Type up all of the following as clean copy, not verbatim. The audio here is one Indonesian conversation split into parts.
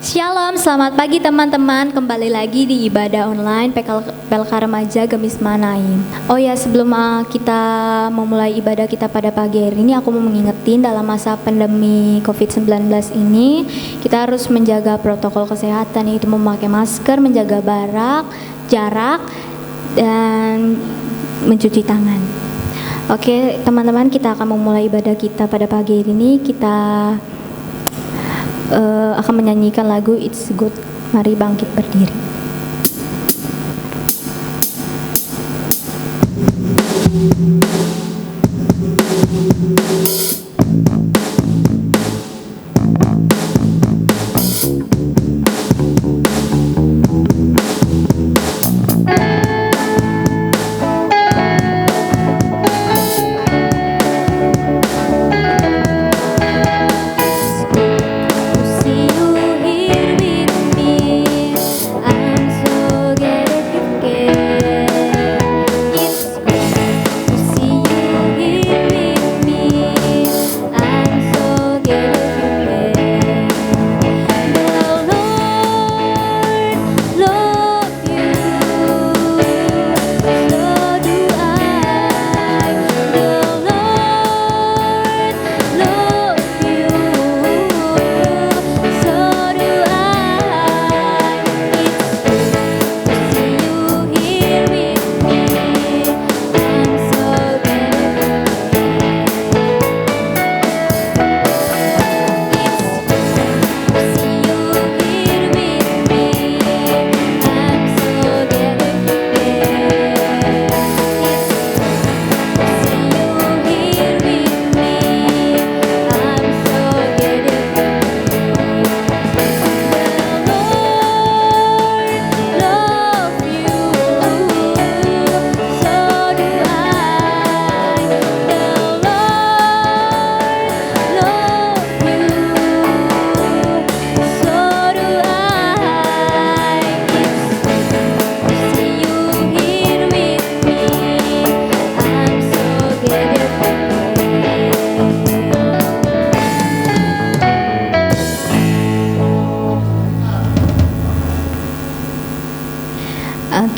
Shalom, selamat pagi teman-teman. Kembali lagi di ibadah online PLK Remaja Gemis Manaim. Oh ya, sebelum kita memulai ibadah kita pada pagi hari ini, aku mau mengingetin dalam masa pandemi COVID-19 ini, kita harus menjaga protokol kesehatan, yaitu memakai masker, menjaga jarak, dan mencuci tangan. Oke, teman-teman, kita akan memulai ibadah kita pada pagi hari ini. Kita akan menyanyikan lagu It's Good. Mari bangkit berdiri.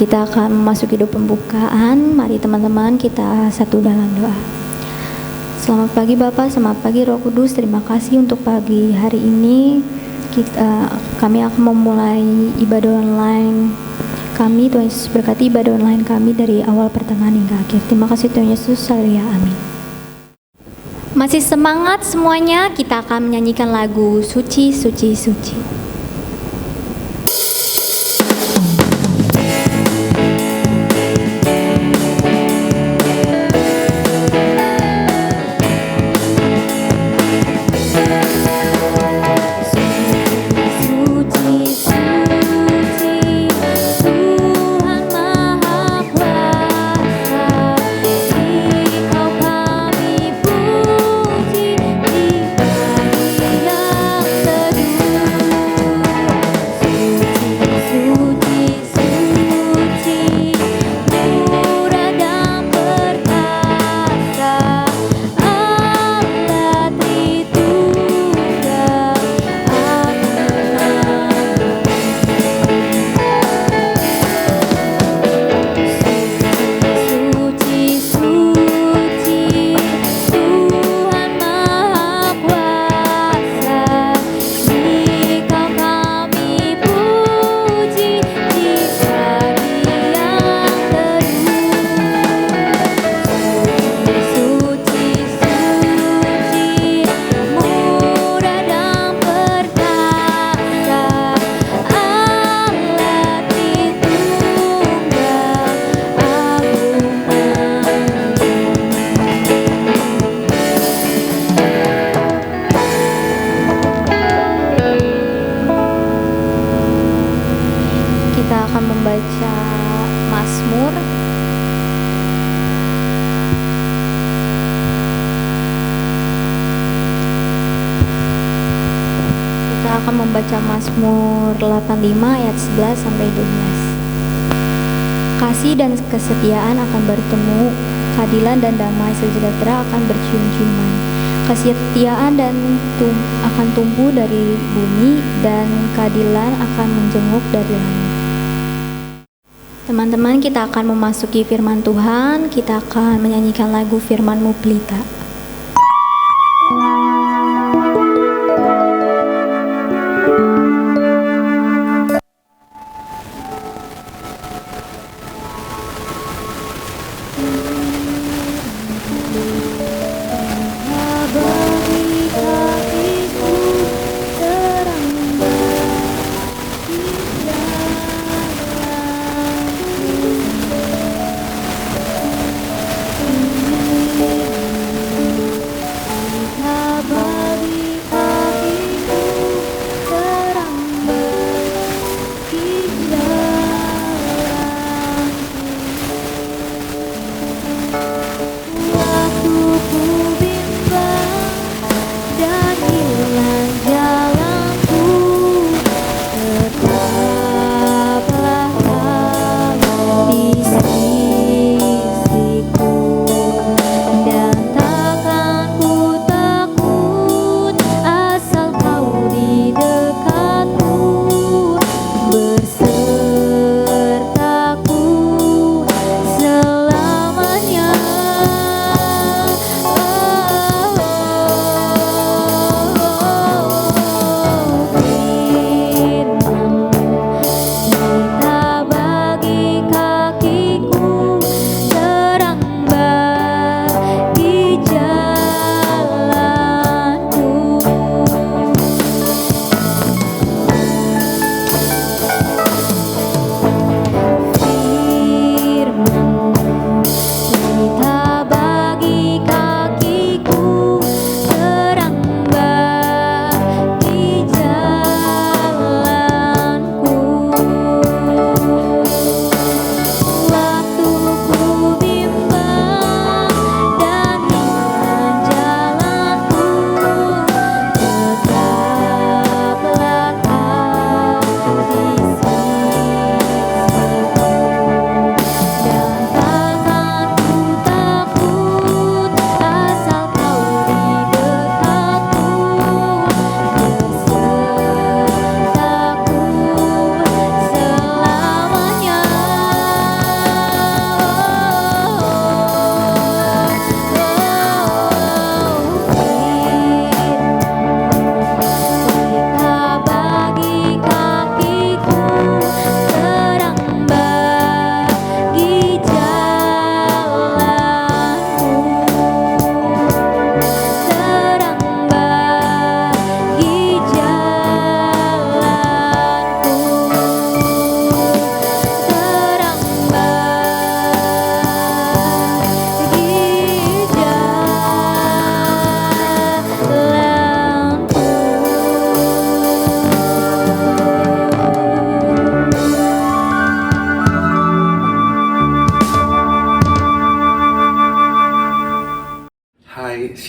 Kita akan memasuki doa pembukaan. Mari teman-teman kita satu dalam doa. Selamat pagi Bapak, selamat pagi Roh Kudus. Terima kasih untuk pagi hari ini. Kami akan memulai ibadah online kami. Tuhan Yesus berkati ibadah online kami dari awal pertengahan hingga akhir. Terima kasih Tuhan Yesus. Haleluya, amin. Masih semangat semuanya? Kita akan menyanyikan lagu Suci, Suci, Suci. Membaca Mazmur 85 ayat 11 sampai 12. Kasih dan kesetiaan akan bertemu, keadilan dan damai sejahtera akan bercium-ciuman. Kesetiaan akan tumbuh dari bumi, dan keadilan akan menjenguk dari langit. Teman-teman, kita akan memasuki firman Tuhan. Kita akan menyanyikan lagu Firman-Mu Pelita.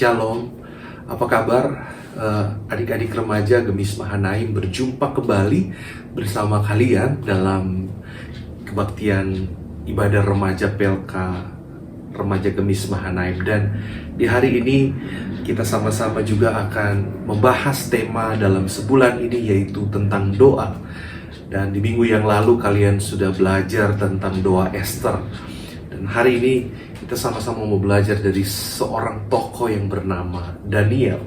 Shalom, apa kabar adik-adik remaja Gemis Mahanaim? Berjumpa kembali bersama kalian dalam kebaktian ibadah remaja PLK Remaja Gemis Mahanaim. Dan di hari ini kita sama-sama juga akan membahas tema dalam sebulan ini, yaitu tentang doa. Dan di minggu yang lalu kalian sudah belajar tentang doa Esther. Dan hari ini kita sama-sama mau belajar dari seorang tokoh yang bernama Daniel.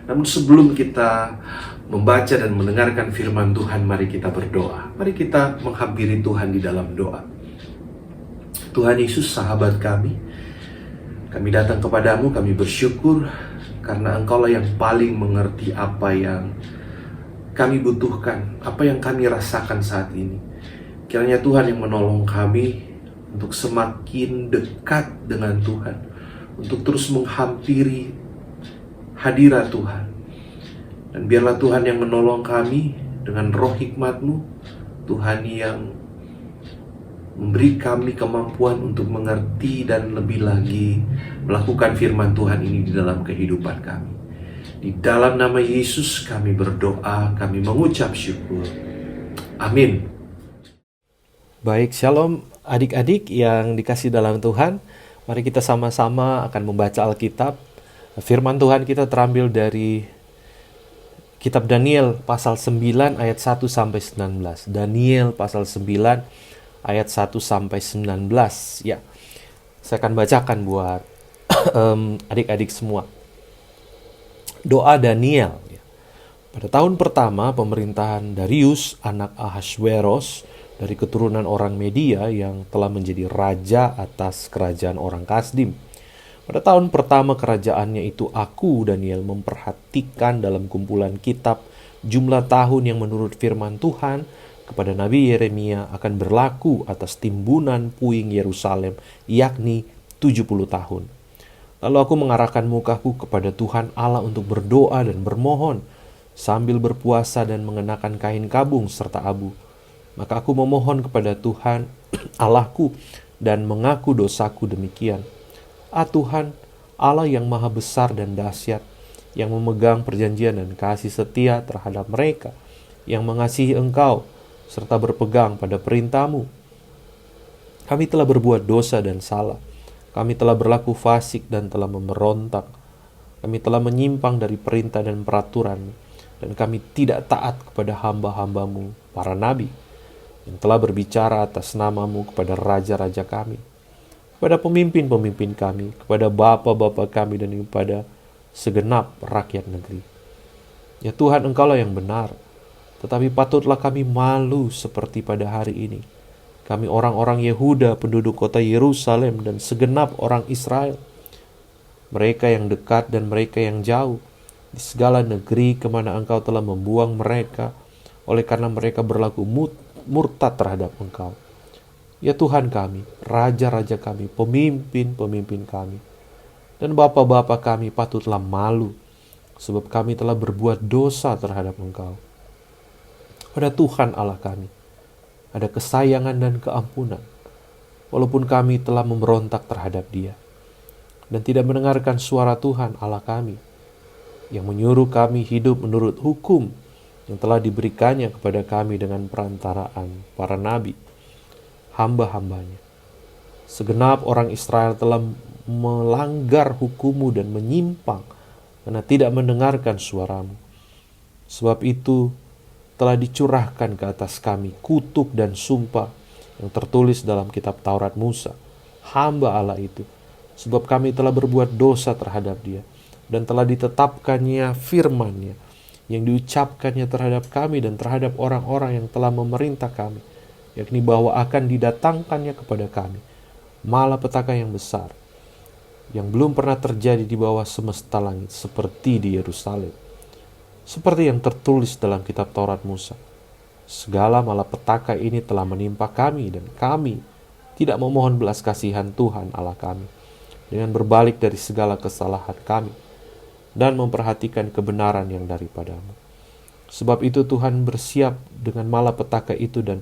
Namun sebelum kita membaca dan mendengarkan firman Tuhan, mari kita berdoa. Mari kita menghampiri Tuhan di dalam doa. Tuhan Yesus, sahabat kami datang kepadamu, kami bersyukur karena Engkaulah yang paling mengerti apa yang kami butuhkan, apa yang kami rasakan saat ini. Kiranya Tuhan yang menolong kami untuk semakin dekat dengan Tuhan, untuk terus menghampiri hadirat Tuhan. Dan biarlah Tuhan yang menolong kami dengan roh hikmat-Mu, Tuhan yang memberi kami kemampuan untuk mengerti dan lebih lagi melakukan firman Tuhan ini di dalam kehidupan kami. Di dalam nama Yesus kami berdoa, kami mengucap syukur. Amin. Baik, shalom adik-adik yang dikasih dalam Tuhan. Mari kita sama-sama akan membaca Alkitab Firman Tuhan kita terambil dari Kitab Daniel pasal 9 ayat 1 sampai 19. Daniel pasal 9 ayat 1 sampai 19. Ya, saya akan bacakan buat adik-adik semua. Doa Daniel. Pada tahun pertama pemerintahan Darius, anak Ahasveros, dari keturunan orang Media yang telah menjadi raja atas kerajaan orang Kasdim. Pada tahun pertama kerajaannya itu, aku, Daniel, memperhatikan dalam kumpulan kitab jumlah tahun yang menurut firman Tuhan kepada Nabi Yeremia akan berlaku atas timbunan puing Yerusalem, yakni 70 tahun. Lalu aku mengarahkan mukaku kepada Tuhan Allah untuk berdoa dan bermohon, sambil berpuasa dan mengenakan kain kabung serta abu. Maka aku memohon kepada Tuhan Allahku dan mengaku dosaku demikian. Tuhan, Allah yang maha besar dan dahsyat, yang memegang perjanjian dan kasih setia terhadap mereka, yang mengasihi Engkau, serta berpegang pada perintah-Mu. Kami telah berbuat dosa dan salah. Kami telah berlaku fasik dan telah memberontak. Kami telah menyimpang dari perintah dan peraturan, dan kami tidak taat kepada hamba-hamba-Mu, para nabi, yang telah berbicara atas nama-Mu kepada raja-raja kami, kepada pemimpin-pemimpin kami, kepada bapa-bapa kami, dan kepada segenap rakyat negeri. Ya Tuhan, Engkaulah yang benar, tetapi patutlah kami malu seperti pada hari ini. Kami orang-orang Yehuda, penduduk kota Yerusalem, dan segenap orang Israel, mereka yang dekat dan mereka yang jauh, di segala negeri kemana Engkau telah membuang mereka, oleh karena mereka berlaku murtad terhadap Engkau. Ya Tuhan kami, raja-raja kami, pemimpin-pemimpin kami, dan bapa-bapa kami patutlah malu, sebab kami telah berbuat dosa terhadap Engkau. Pada Tuhan Allah kami ada kesayangan dan keampunan, walaupun kami telah memberontak terhadap Dia, dan tidak mendengarkan suara Tuhan Allah kami, yang menyuruh kami hidup menurut hukum yang telah diberikannya kepada kami dengan perantaraan para nabi, hamba-hambanya. Segenap orang Israel telah melanggar hukum-Mu dan menyimpang karena tidak mendengarkan suara-Mu. Sebab itu telah dicurahkan ke atas kami kutuk dan sumpah yang tertulis dalam kitab Taurat Musa, hamba Allah itu, sebab kami telah berbuat dosa terhadap Dia, dan telah ditetapkannya firman-Nya yang diucapkannya terhadap kami dan terhadap orang-orang yang telah memerintah kami, yakni bahwa akan didatangkannya kepada kami malapetaka yang besar, yang belum pernah terjadi di bawah semesta langit seperti di Yerusalem. Seperti yang tertulis dalam kitab Taurat Musa, segala malapetaka ini telah menimpa kami, dan kami tidak memohon belas kasihan Tuhan Allah kami dengan berbalik dari segala kesalahan kami dan memperhatikan kebenaran yang daripada-Mu. Sebab itu Tuhan bersiap dengan malapetaka itu dan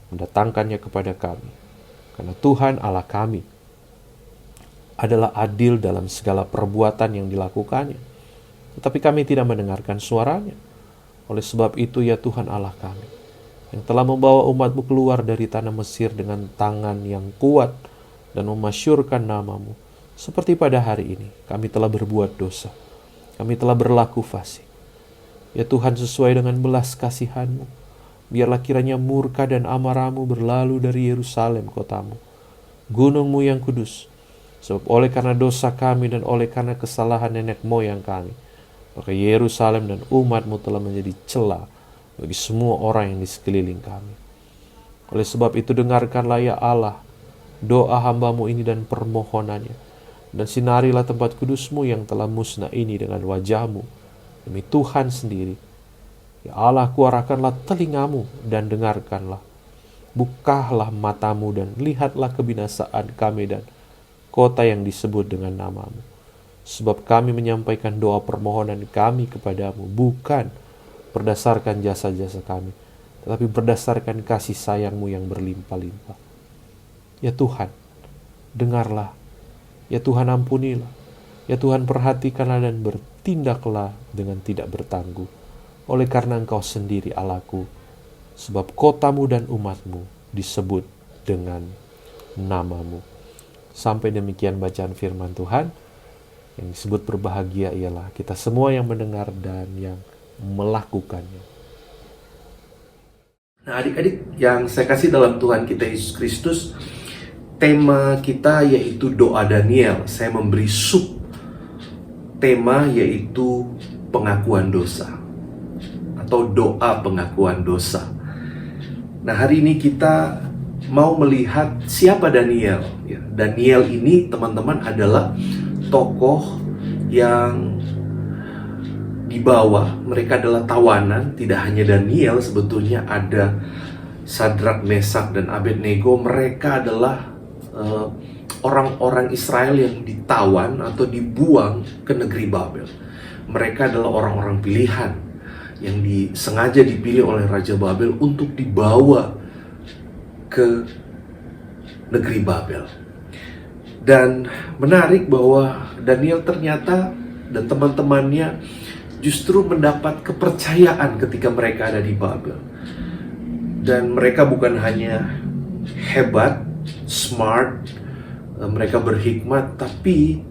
mendatangkannya kepada kami. Karena Tuhan Allah kami adalah adil dalam segala perbuatan yang dilakukannya. Tetapi kami tidak mendengarkan suaranya. Oleh sebab itu ya Tuhan Allah kami, yang telah membawa umat-Mu keluar dari tanah Mesir dengan tangan yang kuat dan memasyurkan nama-Mu, seperti pada hari ini kami telah berbuat dosa. Kami telah berlaku fasik. Ya Tuhan, sesuai dengan belas kasihan-Mu, biarlah kiranya murka dan amarah-Mu berlalu dari Yerusalem kota-Mu, gunung-Mu yang kudus. Sebab oleh karena dosa kami dan oleh karena kesalahan nenek moyang kami, maka Yerusalem dan umat-Mu telah menjadi celah bagi semua orang yang di sekeliling kami. Oleh sebab itu dengarkanlah ya Allah doa hamba-Mu ini dan permohonannya, dan sinarilah tempat kudus-Mu yang telah musnah ini dengan wajah-Mu demi Tuhan sendiri. Ya Allah, kuarahkanlah telinga-Mu dan dengarkanlah. Bukalah mata-Mu dan lihatlah kebinasaan kami dan kota yang disebut dengan nama-Mu. Sebab kami menyampaikan doa permohonan kami kepada-Mu bukan berdasarkan jasa-jasa kami, tetapi berdasarkan kasih sayang-Mu yang berlimpah-limpah. Ya Tuhan, dengarlah. Ya Tuhan, ampunilah. Ya Tuhan, perhatikanlah dan bertindaklah dengan tidak bertangguh. Oleh karena Engkau sendiri Allahku, sebab kota-Mu dan umat-Mu disebut dengan nama-Mu. Sampai demikian bacaan firman Tuhan. Yang disebut berbahagia ialah kita semua yang mendengar dan yang melakukannya. Nah, adik-adik yang saya kasih dalam Tuhan kita Yesus Kristus, tema kita yaitu doa Daniel. Saya memberi sub tema yaitu pengakuan dosa atau doa pengakuan dosa. Nah, hari ini kita mau melihat siapa Daniel. Daniel ini, teman-teman, adalah tokoh yang dibawa. Mereka adalah tawanan. Tidak hanya Daniel, sebetulnya ada Sadrak, Mesak, dan Abednego. Mereka adalah orang-orang Israel yang ditawan atau dibuang ke negeri Babel. Mereka adalah orang-orang pilihan yang sengaja dipilih oleh Raja Babel untuk dibawa ke negeri Babel. Dan menarik bahwa Daniel ternyata dan teman-temannya justru mendapat kepercayaan ketika mereka ada di Babel. Dan mereka bukan hanya hebat, smart, mereka berhikmat, tapi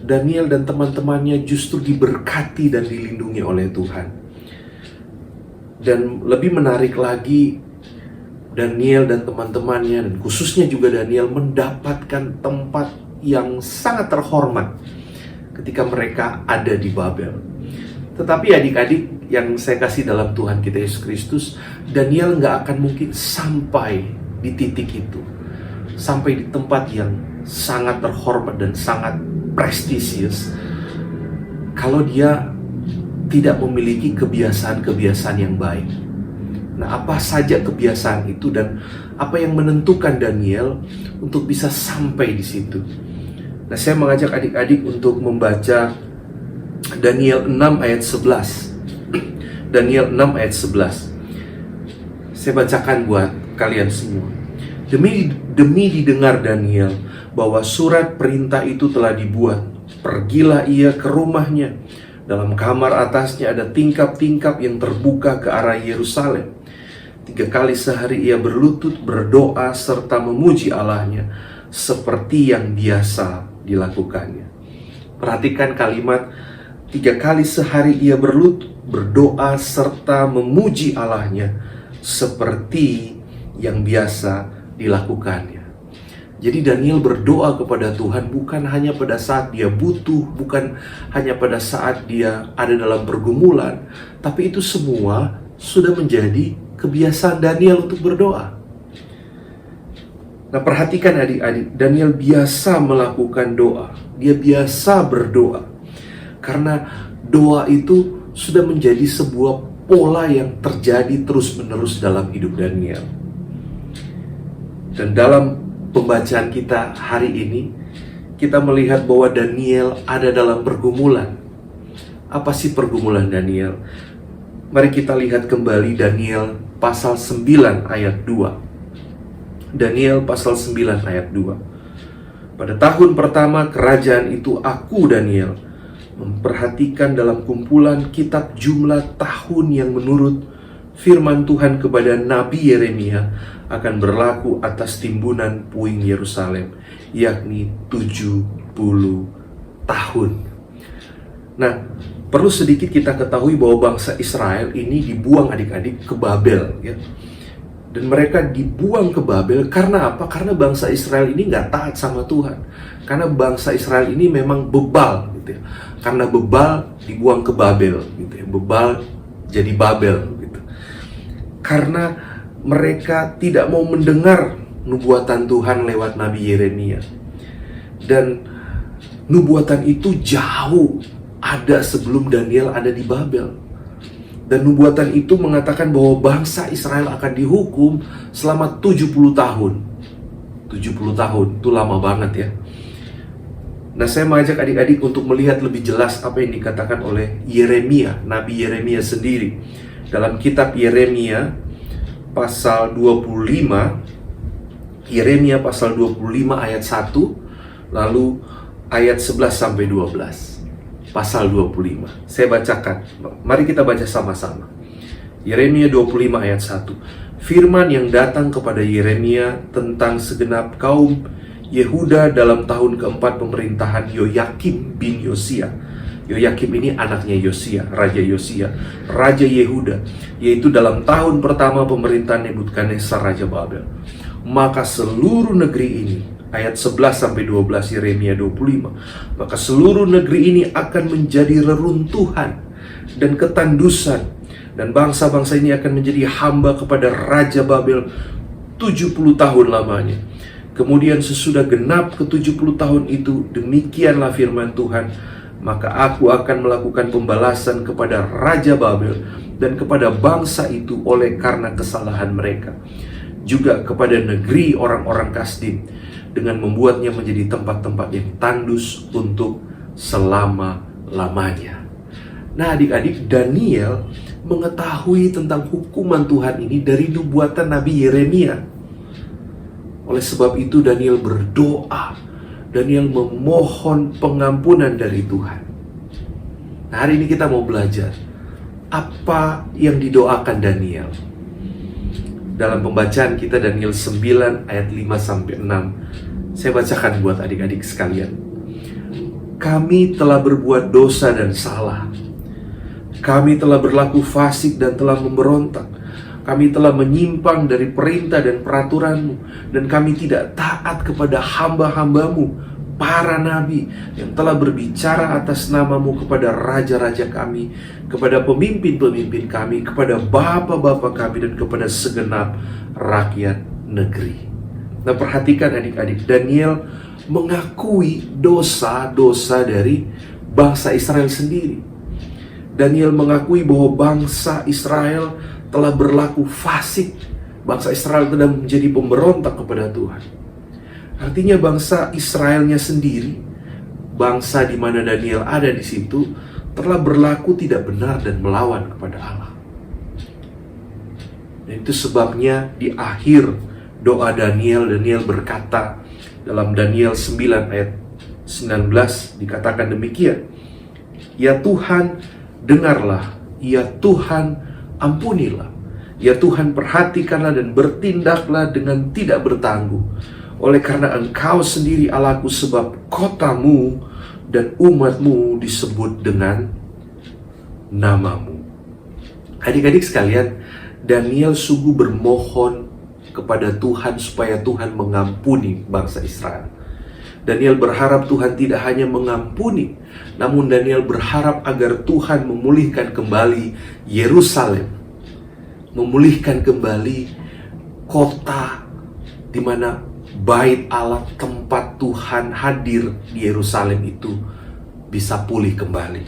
Daniel dan teman-temannya justru diberkati dan dilindungi oleh Tuhan. Dan lebih menarik lagi, Daniel dan teman-temannya, dan khususnya juga Daniel, mendapatkan tempat yang sangat terhormat ketika mereka ada di Babel. Tetapi adik-adik yang saya kasih dalam Tuhan kita Yesus Kristus, Daniel nggak akan mungkin sampai di titik itu, sampai di tempat yang sangat terhormat dan sangat prestisius, kalau dia tidak memiliki kebiasaan-kebiasaan yang baik. Nah, apa saja kebiasaan itu dan apa yang menentukan Daniel untuk bisa sampai di situ? Nah, saya mengajak adik-adik untuk membaca Daniel 6 ayat 11. Daniel 6 ayat 11. Saya bacakan buat kalian semua. Demi didengar Daniel bahwa surat perintah itu telah dibuat, pergilah ia ke rumahnya. Dalam kamar atasnya ada tingkap-tingkap yang terbuka ke arah Yerusalem. 3 kali sehari ia berlutut, berdoa, serta memuji Allahnya, seperti yang biasa dilakukannya. Perhatikan kalimat 3 kali sehari ia berlutut, berdoa, serta memuji Allahnya, seperti yang biasa dilakukannya. Jadi Daniel berdoa kepada Tuhan bukan hanya pada saat dia butuh, bukan hanya pada saat dia ada dalam pergumulan, tapi itu semua sudah menjadi kebiasaan Daniel untuk berdoa. Nah, perhatikan adik-adik, Daniel biasa melakukan doa. Dia biasa berdoa. Karena doa itu sudah menjadi sebuah pola yang terjadi terus-menerus dalam hidup Daniel. Dan dalam pembacaan kita hari ini, kita melihat bahwa Daniel ada dalam pergumulan. Apa sih pergumulan Daniel? Mari kita lihat kembali Daniel pasal 9 ayat 2. Daniel pasal 9 ayat 2. Pada tahun pertama kerajaan itu, aku Daniel memperhatikan dalam kumpulan kitab jumlah tahun yang menurut firman Tuhan kepada Nabi Yeremia akan berlaku atas timbunan puing Yerusalem, yakni 70 tahun. Nah, perlu sedikit kita ketahui bahwa bangsa Israel ini dibuang adik-adik ke Babel, ya. Dan mereka dibuang ke Babel karena apa? Karena bangsa Israel ini nggak taat sama Tuhan. Karena bangsa Israel ini memang bebal, gitu ya. Karena bebal dibuang ke Babel, gitu ya. Bebal jadi Babel, gitu. Karena mereka tidak mau mendengar nubuatan Tuhan lewat Nabi Yeremia. Dan nubuatan itu jauh ada sebelum Daniel ada di Babel. Dan nubuatan itu mengatakan bahwa bangsa Israel akan dihukum selama 70 tahun. 70 tahun, itu lama banget ya. Nah, saya mengajak adik-adik untuk melihat lebih jelas apa yang dikatakan oleh Yeremia, Nabi Yeremia sendiri. Dalam kitab Yeremia pasal 25, Yeremia pasal 25 ayat 1, lalu ayat 11 sampai 12. Pasal 25. Saya bacakan. Mari kita baca sama-sama. Yeremia 25 ayat 1. Firman yang datang kepada Yeremia tentang segenap kaum Yehuda dalam tahun keempat pemerintahan Yoyakim bin Yosia. Yoyakim ini anaknya Yosia, Raja Yehuda, yaitu dalam tahun pertama pemerintahan Nebukadnezar Raja Babel. Maka seluruh negeri ini, ayat 11-12 Yeremia 25, maka seluruh negeri ini akan menjadi reruntuhan dan ketandusan, dan bangsa-bangsa ini akan menjadi hamba kepada Raja Babel 70 tahun lamanya. Kemudian sesudah genap ke-70 tahun itu, demikianlah firman Tuhan, maka aku akan melakukan pembalasan kepada Raja Babel dan kepada bangsa itu oleh karena kesalahan mereka, juga kepada negeri orang-orang Kasdim, dengan membuatnya menjadi tempat-tempat yang tandus untuk selama-lamanya. Nah adik-adik, Daniel mengetahui tentang hukuman Tuhan ini dari nubuatan Nabi Yeremia. Oleh sebab itu Daniel berdoa, Daniel memohon pengampunan dari Tuhan. Nah, hari ini kita mau belajar apa yang didoakan Daniel. Dalam pembacaan kita Daniel 9 ayat 5-6, saya bacakan buat adik-adik sekalian. Kami telah berbuat dosa dan salah. Kami telah berlaku fasik dan telah memberontak. Kami telah menyimpang dari perintah dan peraturan-Mu, dan kami tidak taat kepada hamba-hamba-Mu, para nabi, yang telah berbicara atas nama-Mu kepada raja-raja kami, kepada pemimpin-pemimpin kami, kepada bapa-bapa kami, dan kepada segenap rakyat negeri. Nah perhatikan adik-adik, Daniel mengakui dosa-dosa dari bangsa Israel sendiri. Daniel mengakui bahwa bangsa Israel telah berlaku fasik. Bangsa Israel telah menjadi pemberontak kepada Tuhan. Artinya bangsa Israelnya sendiri, bangsa di mana Daniel ada di situ, telah berlaku tidak benar dan melawan kepada Allah. Dan itu sebabnya di akhir doa Daniel berkata dalam Daniel 9 ayat 19 dikatakan demikian. Ya Tuhan, dengarlah. Ya Tuhan, ampunilah. Ya Tuhan, perhatikanlah dan bertindaklah dengan tidak bertangguh. Oleh karena Engkau sendiri Allahku, sebab kotamu dan umatmu disebut dengan namamu. Adik-adik sekalian, Daniel sungguh bermohon kepada Tuhan supaya Tuhan mengampuni bangsa Israel. Daniel berharap Tuhan tidak hanya mengampuni, namun Daniel berharap agar Tuhan memulihkan kembali Yerusalem, memulihkan kembali kota di mana bait Allah, tempat Tuhan hadir di Yerusalem itu bisa pulih kembali.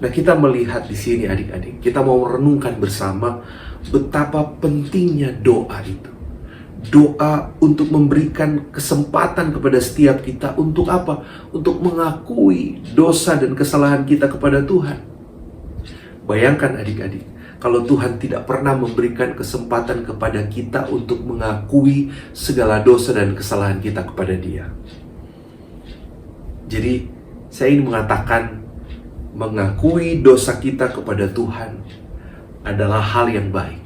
Nah, kita melihat di sini adik-adik, kita mau merenungkan bersama betapa pentingnya doa itu. Doa untuk memberikan kesempatan kepada setiap kita untuk apa? Untuk mengakui dosa dan kesalahan kita kepada Tuhan. Bayangkan adik-adik, kalau Tuhan tidak pernah memberikan kesempatan kepada kita untuk mengakui segala dosa dan kesalahan kita kepada Dia. Jadi, saya ingin mengatakan, mengakui dosa kita kepada Tuhan adalah hal yang baik.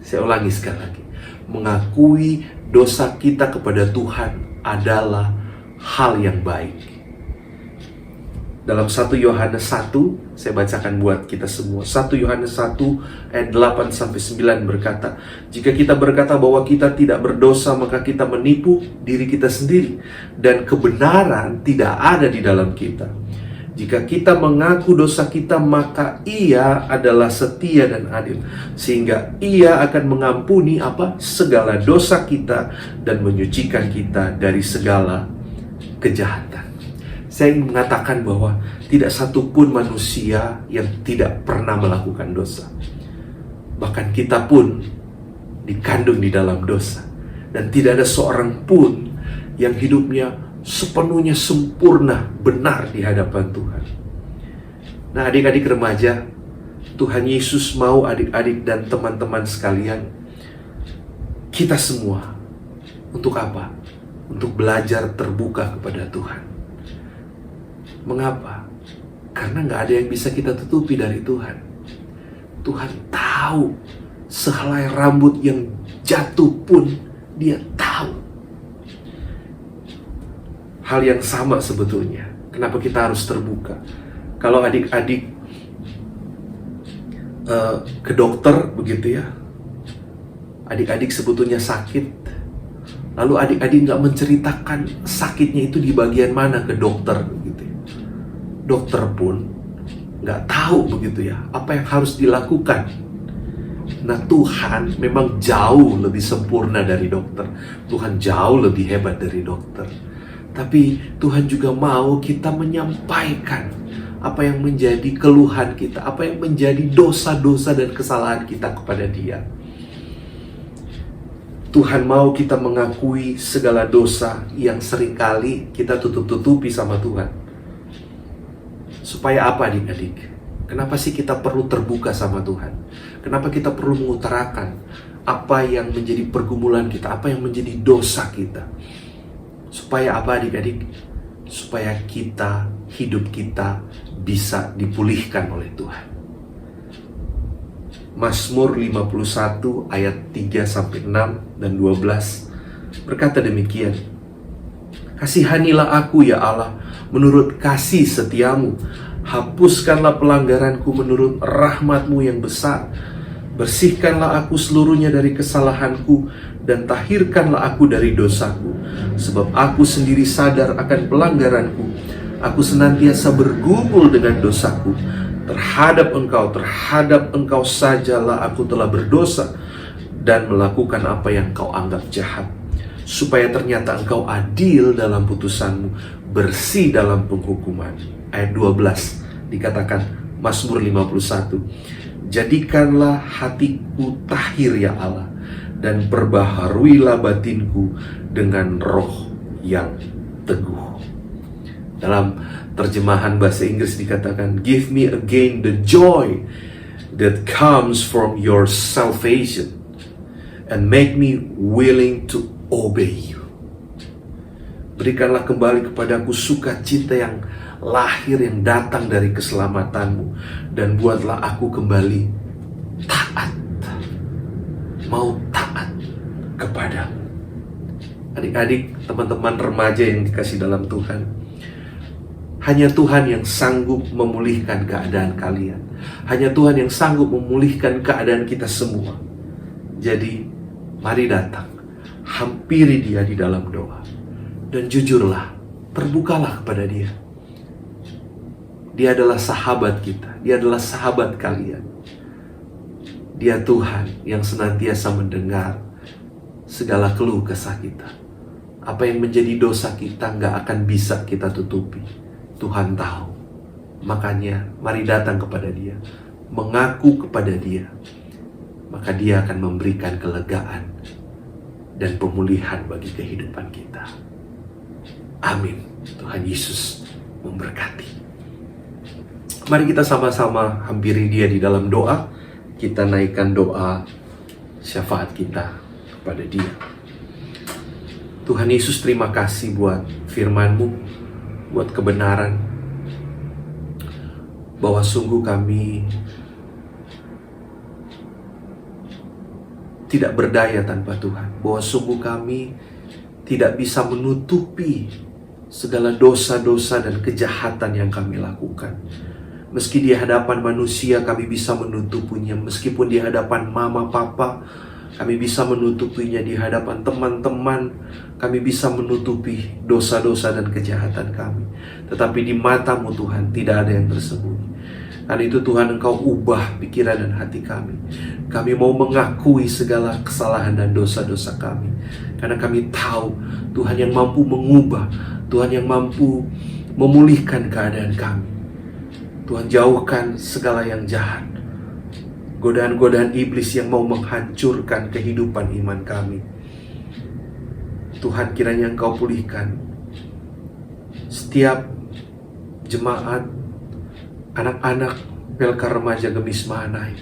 Saya ulangi sekali lagi. Mengakui dosa kita kepada Tuhan adalah hal yang baik. Dalam 1 Yohanes 1, saya bacakan buat kita semua. 1 Yohanes 1 ayat 8-9 berkata, jika kita berkata bahwa kita tidak berdosa, maka kita menipu diri kita sendiri, dan kebenaran tidak ada di dalam kita. Jika kita mengaku dosa kita, maka Ia adalah setia dan adil, sehingga Ia akan mengampuni segala dosa kita dan menyucikan kita dari segala kejahatan. Saya ingin mengatakan bahwa tidak satupun manusia yang tidak pernah melakukan dosa. Bahkan kita pun dikandung di dalam dosa. Dan tidak ada seorang pun yang hidupnya sepenuhnya sempurna, benar di hadapan Tuhan. Nah adik-adik remaja, Tuhan Yesus mau adik-adik dan teman-teman sekalian, kita semua, untuk apa? Untuk belajar terbuka kepada Tuhan. Mengapa? Karena gak ada yang bisa kita tutupi dari Tuhan. Tuhan tahu sehelai rambut yang jatuh pun Dia tahu. hal yang sama sebetulnya. Kenapa kita harus terbuka? Kalau adik-adik ke dokter begitu ya, adik-adik sebetulnya sakit, lalu adik-adik nggak menceritakan sakitnya itu di bagian mana ke dokter begitu ya. Dokter pun nggak tahu begitu ya apa yang harus dilakukan. Nah, Tuhan memang jauh lebih sempurna dari dokter. Tuhan jauh lebih hebat dari dokter. Tapi Tuhan juga mau kita menyampaikan apa yang menjadi keluhan kita, apa yang menjadi dosa-dosa dan kesalahan kita kepada Dia. Tuhan mau kita mengakui segala dosa yang seringkali kita tutup-tutupi sama Tuhan. Supaya apa adik-adik? Kenapa sih kita perlu terbuka sama Tuhan? Kenapa kita perlu mengutarakan apa yang menjadi pergumulan kita, apa yang menjadi dosa kita? Supaya apa adik-adik? Supaya hidup kita bisa dipulihkan oleh Tuhan. Mazmur 51 ayat 3-6 dan 12 berkata demikian. Kasihanilah aku ya Allah menurut kasih setiamu. Hapuskanlah pelanggaranku menurut rahmat-Mu yang besar. Bersihkanlah aku seluruhnya dari kesalahanku dan tahirkanlah aku dari dosaku. Sebab aku sendiri sadar akan pelanggaranku. Aku senantiasa bergumul dengan dosaku. Terhadap engkau sajalah aku telah berdosa dan melakukan apa yang kau anggap jahat. Supaya ternyata engkau adil dalam putusanmu, bersih dalam penghukuman. Ayat 12 dikatakan Mazmur 51. Jadikanlah hatiku tahir ya Allah, dan perbaharuilah batinku dengan roh yang teguh. Dalam terjemahan bahasa Inggris dikatakan, give me again the joy that comes from your salvation and make me willing to obey you. Berikanlah kembali kepadaku sukacita yang lahir yang datang dari keselamatanmu, dan buatlah aku kembali taat, mau taat kepadamu. Adik-adik, teman-teman remaja yang dikasih dalam Tuhan, hanya Tuhan yang sanggup memulihkan keadaan kalian. Hanya Tuhan yang sanggup memulihkan keadaan kita semua. Jadi, mari datang, hampiri Dia di dalam doa, dan jujurlah, terbukalah kepada Dia. Dia adalah sahabat kita. Dia adalah sahabat kalian. Dia Tuhan yang senantiasa mendengar segala keluh kesah kita. Apa yang menjadi dosa kita gak akan bisa kita tutupi. Tuhan tahu. Makanya mari datang kepada Dia, mengaku kepada Dia. Maka Dia akan memberikan kelegaan dan pemulihan bagi kehidupan kita. Amin. Tuhan Yesus memberkati. Mari kita sama-sama hampiri Dia di dalam doa. Kita naikkan doa syafaat kita kepada Dia. Tuhan Yesus, terima kasih buat firman-Mu, buat kebenaran, bahwa sungguh kami tidak berdaya tanpa Tuhan, bahwa sungguh kami tidak bisa menutupi segala dosa-dosa dan kejahatan yang kami lakukan. Meski di hadapan manusia kami bisa menutupinya, meskipun di hadapan mama papa kami bisa menutupinya, di hadapan teman-teman kami bisa menutupi dosa-dosa dan kejahatan kami. Tetapi di mata-Mu Tuhan tidak ada yang tersembunyi. Karena itu Tuhan, Engkau ubah pikiran dan hati kami. Kami mau mengakui segala kesalahan dan dosa-dosa kami. Karena kami tahu Tuhan yang mampu mengubah, Tuhan yang mampu memulihkan keadaan kami. Tuhan, jauhkan segala yang jahat, godaan-godaan iblis yang mau menghancurkan kehidupan iman kami. Tuhan, kiranya Engkau pulihkan setiap jemaat, anak-anak PLK Remaja Gemis Mahanaim.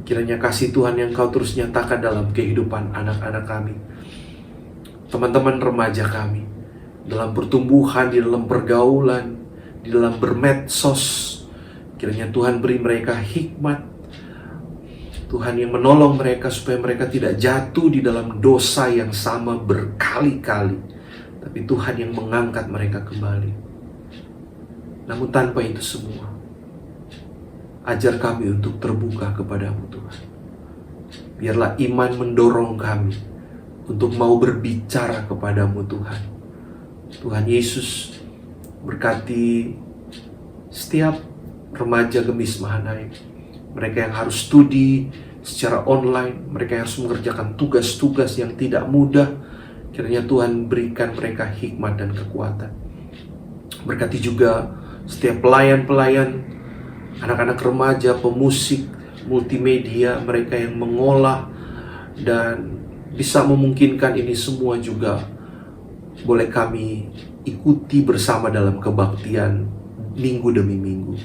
Kiranya kasih Tuhan yang Engkau terus nyatakan dalam kehidupan anak-anak kami, teman-teman remaja kami, dalam pertumbuhan, di dalam pergaulan, di dalam bermedsos. Kiranya Tuhan beri mereka hikmat, Tuhan yang menolong mereka supaya mereka tidak jatuh di dalam dosa yang sama berkali-kali. tapi Tuhan yang mengangkat mereka kembali. Namun tanpa itu semua, ajar kami untuk terbuka kepadamu Tuhan. Biarlah iman mendorong kami untuk mau berbicara kepadamu Tuhan. Tuhan Yesus, berkati setiap remaja Gemis Mahanaim, mereka yang harus studi secara online, mereka yang harus mengerjakan tugas-tugas yang tidak mudah. Kiranya Tuhan berikan mereka hikmat dan kekuatan. Berkati juga setiap pelayan-pelayan, anak-anak remaja, pemusik, multimedia, mereka yang mengolah dan bisa memungkinkan ini semua juga boleh kami ikuti bersama dalam kebaktian minggu demi minggu.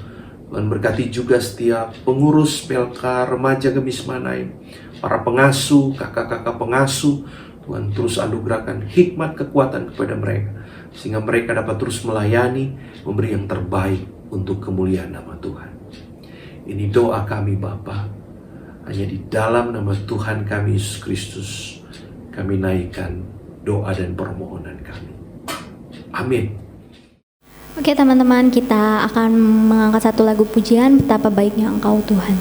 Tuhan berkati juga setiap pengurus PLK Remaja Gemis Mahanaim, para pengasuh, kakak-kakak pengasuh. Tuhan terus anugerahkan hikmat kekuatan kepada mereka, sehingga mereka dapat terus melayani, memberi yang terbaik untuk kemuliaan nama Tuhan. Ini doa kami Bapa, hanya di dalam nama Tuhan kami Yesus Kristus kami naikkan doa dan permohonan kami. Amin. Oke teman-teman, kita akan mengangkat satu lagu pujian, Betapa Baiknya Engkau Tuhan.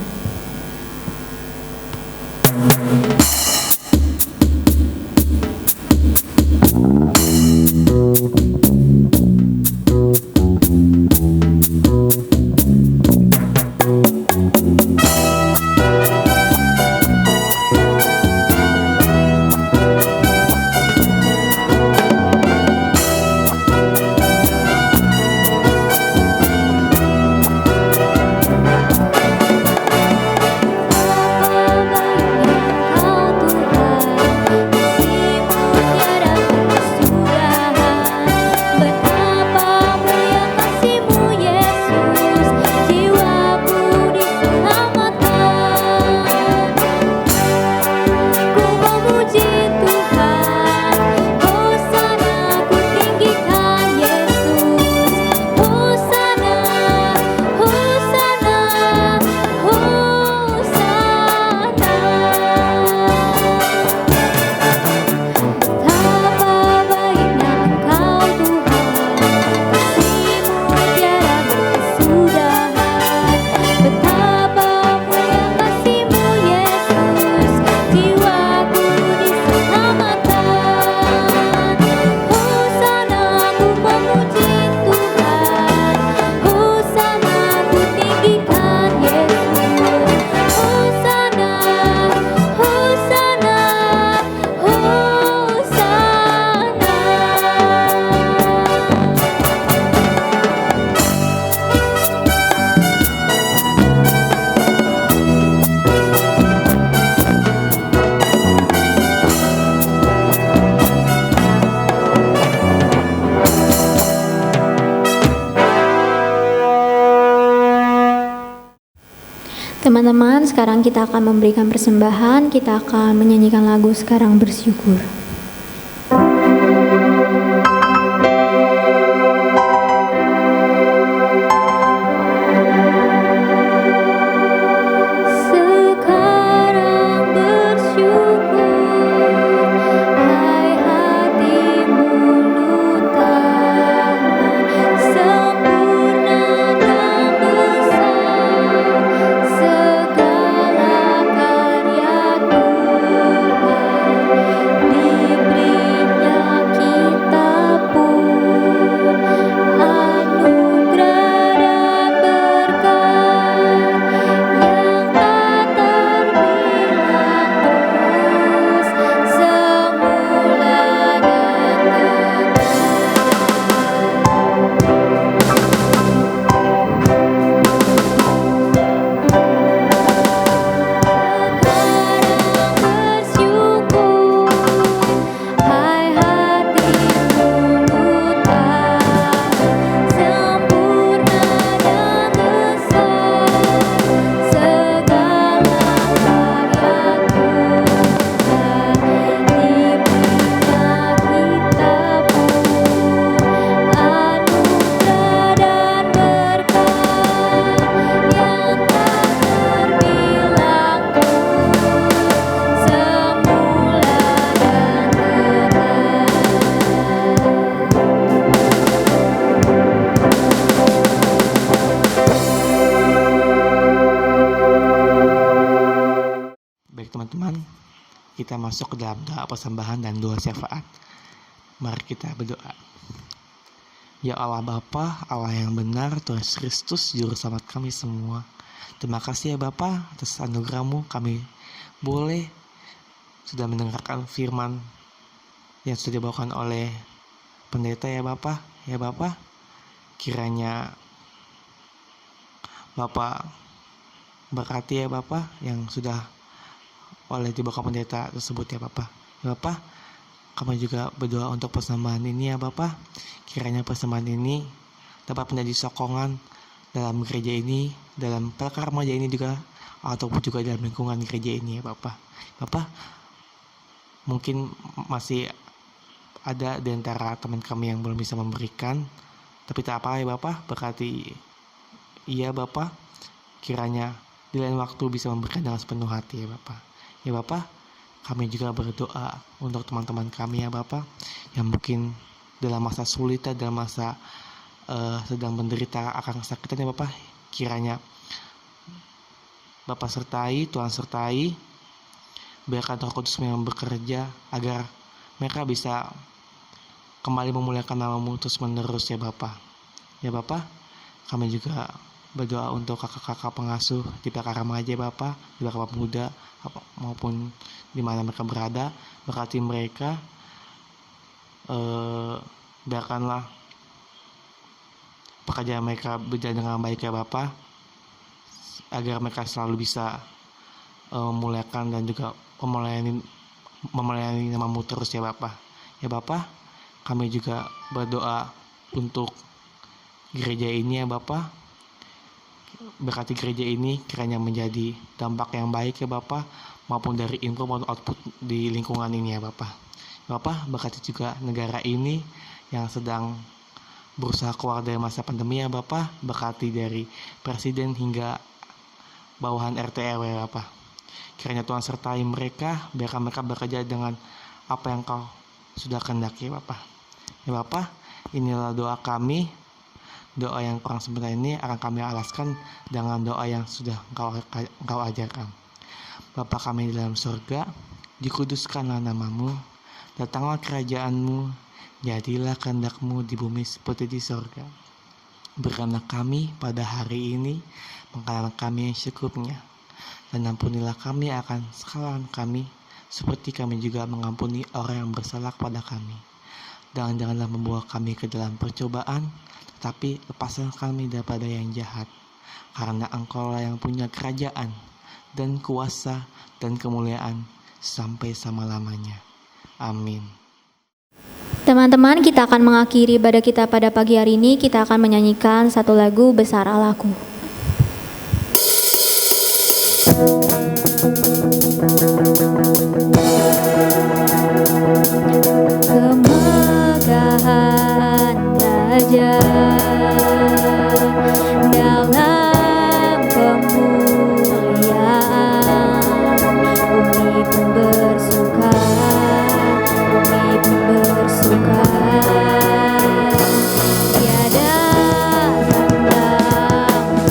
Teman-teman, sekarang kita akan memberikan persembahan, kita akan menyanyikan lagu Sekarang Bersyukur. Di kita masuk ke dalam doa persembahan dan doa syafaat. Mari kita berdoa. Ya Allah Bapa, Allah yang benar, Tuhan Kristus, Juru Selamat kami semua. Terima kasih ya Bapa atas anugerah-Mu, kami boleh sudah mendengarkan firman yang sudah dibawakan oleh pendeta ya Bapa. Ya Bapa, kiranya Bapa berkati ya Bapa yang sudah oleh dibawakan pendeta tersebut ya Bapa. Ya Bapa, kami juga berdoa untuk persembahan ini ya Bapa. Kiranya persembahan ini dapat menjadi sokongan dalam gereja ini, dalam pelakar remaja ini juga, ataupun juga dalam lingkungan gereja ini ya Bapa. Bapa, mungkin masih ada di antara teman kami yang belum bisa memberikan, tapi tak apa ya Bapa, berkati iya Bapa, kiranya di lain waktu bisa memberikan dengan sepenuh hati ya Bapa. Ya Bapa, kami juga berdoa untuk teman-teman kami ya Bapa, yang mungkin dalam masa sulit, dalam masa sedang menderita akan kesakitan ya Bapa. Kiranya Bapa sertai, Tuhan sertai, biarkan Roh Kudus memang bekerja agar mereka bisa kembali memuliakan nama-Mu terus menerus ya Bapa. Ya Bapa, kami juga berdoa untuk kakak-kakak pengasuh di pelakar remaja Bapa, di pelakar pemuda maupun di mana mereka berada. Berkati mereka, biarkanlah pekerjaan mereka berjalan dengan baik ya Bapa, agar mereka selalu bisa memuliakan dan juga memelayani nama-Mu terus ya Bapa. Ya Bapa, kami juga berdoa untuk gereja ini ya Bapa. Berkati gereja ini kiranya menjadi dampak yang baik ya Bapa, maupun dari input maupun output di lingkungan ini ya Bapa. Bapa, berkati juga negara ini yang sedang berusaha keluar dari masa pandemi ya Bapa. Berkati dari presiden hingga bawahan RT RW ya Bapa. Kiranya Tuhan sertai mereka, biarkan mereka bekerja dengan apa yang Kau sudah kehendaki ya Bapa. Ya Bapa, inilah doa kami. Doa yang kurang sempurna ini akan kami alaskan dengan doa yang sudah Engkau ajarkan. Bapa kami di dalam surga, dikuduskanlah nama-Mu, datanglah kerajaan-Mu, jadilah kehendak-Mu di bumi seperti di surga. Berikanlah kami pada hari ini makanan kami yang secukupnya, dan ampunilah kami akan kesalahan kami, seperti kami juga mengampuni orang yang bersalah kepada kami. Dan janganlah membawa kami ke dalam percobaan, tetapi lepaskan kami daripada yang jahat. Karena Engkau-lah yang punya kerajaan dan kuasa dan kemuliaan sampai selama-lamanya. Amin. Teman-teman, kita akan mengakhiri ibadah kita pada pagi hari ini. Kita akan menyanyikan satu lagu, Besar Allahku. Kemegahan Raja dalam kemuliaan, bumi pun bersuka, bumi pun bersuka. Tiada tandang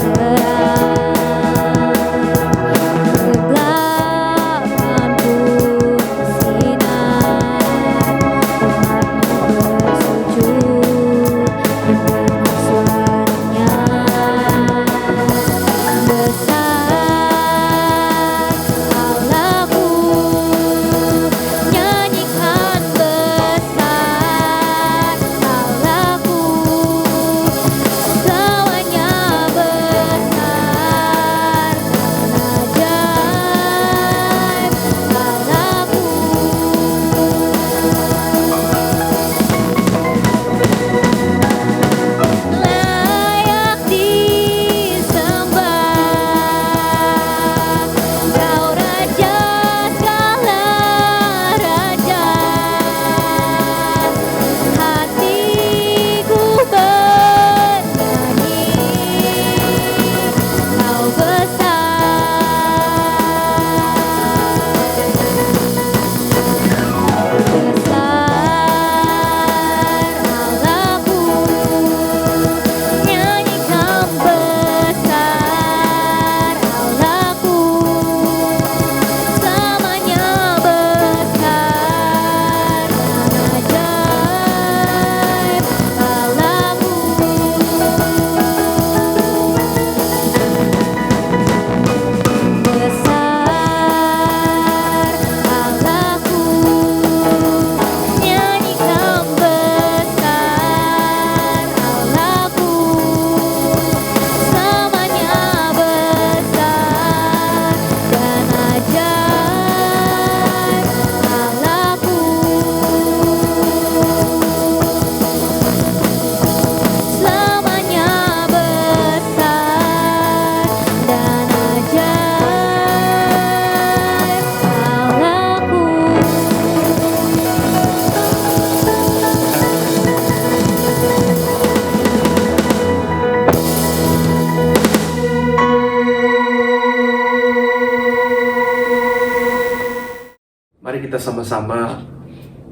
kita sama-sama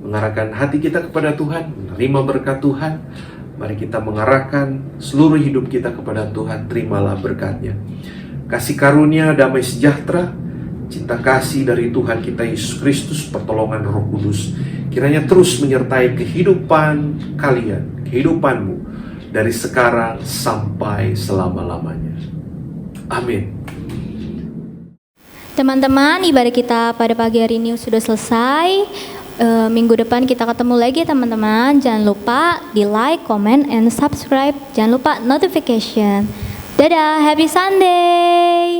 mengarahkan hati kita kepada Tuhan, menerima berkat Tuhan. Mari kita mengarahkan seluruh hidup kita kepada Tuhan, terimalah berkat-Nya. Kasih karunia, damai sejahtera, cinta kasih dari Tuhan kita Yesus Kristus, pertolongan Roh Kudus, kiranya terus menyertai kehidupan kalian, kehidupanmu, dari sekarang sampai selama-lamanya. Amin. Teman-teman, ibadah kita pada pagi hari ini sudah selesai. Minggu depan kita ketemu lagi teman-teman. Jangan lupa di like, comment, and subscribe. Jangan lupa notification. Dadah, happy Sunday.